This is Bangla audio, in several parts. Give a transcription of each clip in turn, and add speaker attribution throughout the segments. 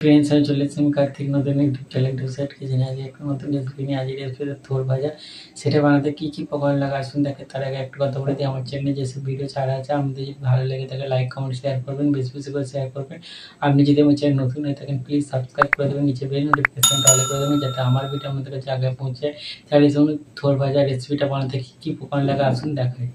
Speaker 1: फ्रेंड्स আমি চলে এসেছি কার্তিক নতুন একটি চ্যালেঞ্জ সেট কিচেনে আজকে একটা নতুন রেসিপি নিয়ে আজকে রেসিপিতে থোর ভাজা সেটা বানাতে কী কী উপকরণ লাগে আসুন দেখে তার আগে একটা কথা বলে দিই আমার চ্যানেলে যেসব ভিডিও ছাড়া আছে আমাদের যদি ভালো লেগে থাকে লাইক কমেন্ট শেয়ার করবেন বেশি বেশি করে শেয়ার করবেন। আপনি যদি আমার চ্যানেল নতুন হয়ে থাকেন প্লিজ সাবস্ক্রাইব করে দেবেন, নিচে বেল নোটিফিকেশনটা অল করে দেবেন যাতে আমার ভিডিও আমাদের কাছে আগে পৌঁছে। তাহলে শুনুন থোর ভাজা রেসিপিটা বানাতে কী কী উপকরণ লাগে আসুন দেখাই।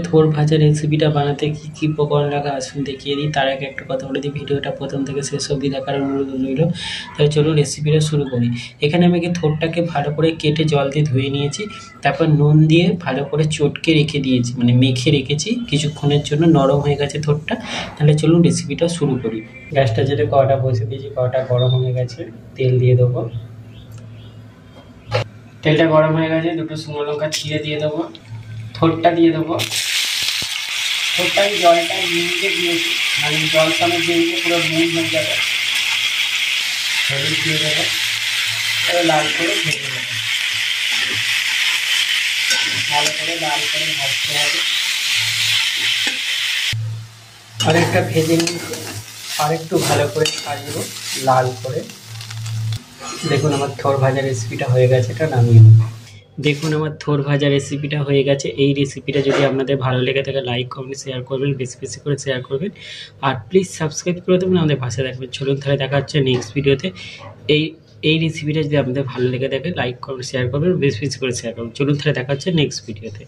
Speaker 1: থোর ভাজা রেসিপিটা বানাতে কী কী উপকরণ লাগা আসুন দেখিয়ে দিই। তার আগে একটা কথা বলে দিই, ভিডিওটা প্রথম থেকে শেষ অবধি দেখার অনুরোধ রইল। তাহলে চলুন রেসিপিটা শুরু করি। এখানে আমি থোরটাকে ভালো করে কেটে জল দিয়ে ধুয়ে নিয়েছি, তারপর নুন দিয়ে ভালো করে চটকে রেখে দিয়েছি, মানে মেখে রেখেছি কিছুক্ষণের জন্য, নরম হয়ে গেছে থোরটা। তাহলে চলুন রেসিপিটা শুরু করি। গ্যাসটা যেটা কড়াটা বসে দিয়েছি, কড়াটা গরম হয়ে গেছে, তেল দিয়ে দেবো। তেলটা গরম হয়ে গেছে, দুটো শুকনো লঙ্কা ছিঁড়ে দিয়ে দেবো, থোরটা দিয়ে দেবো। থোরটা আমি জলটা নিয়ে দিয়েছি, মানে জল সমেত দিয়ে পুরো নুন হয়ে যাবে। হলুদ দিয়ে দেবো, এবার লাল করে ভেজে দেবো, ভালো করে লাল করে ভাজতে হবে। আরেকটা ভেজে নিয়েছি, আরেকটু ভালো করে ভাজবো লাল করে। দেখুন আমার থোর ভাজা রেসিপিটা হয়ে গেছে, এটা নামিয়ে নেব। দেখুন আমার থোর ভাজা রেসিপিটা হয়ে গেছে। এই রেসিপিটা যদি আপনাদের ভালো লেগে থাকে লাইক কমেন্ট শেয়ার করবেন, বেশি বেশি করে শেয়ার করবেন, আর প্লিজ সাবস্ক্রাইব করে দেবেন, আমাদের পাশে থাকবেন। চলুন তাহলে দেখা হচ্ছে নেক্সট ভিডিওতে। এই রেসিপিটা যদি আপনাদের ভালো লেগে থাকে লাইক কমেন্ট শেয়ার করবেন, বেশি বেশি করে শেয়ার করবেন। চলুন তাহলে দেখা হচ্ছে নেক্সট ভিডিওতে।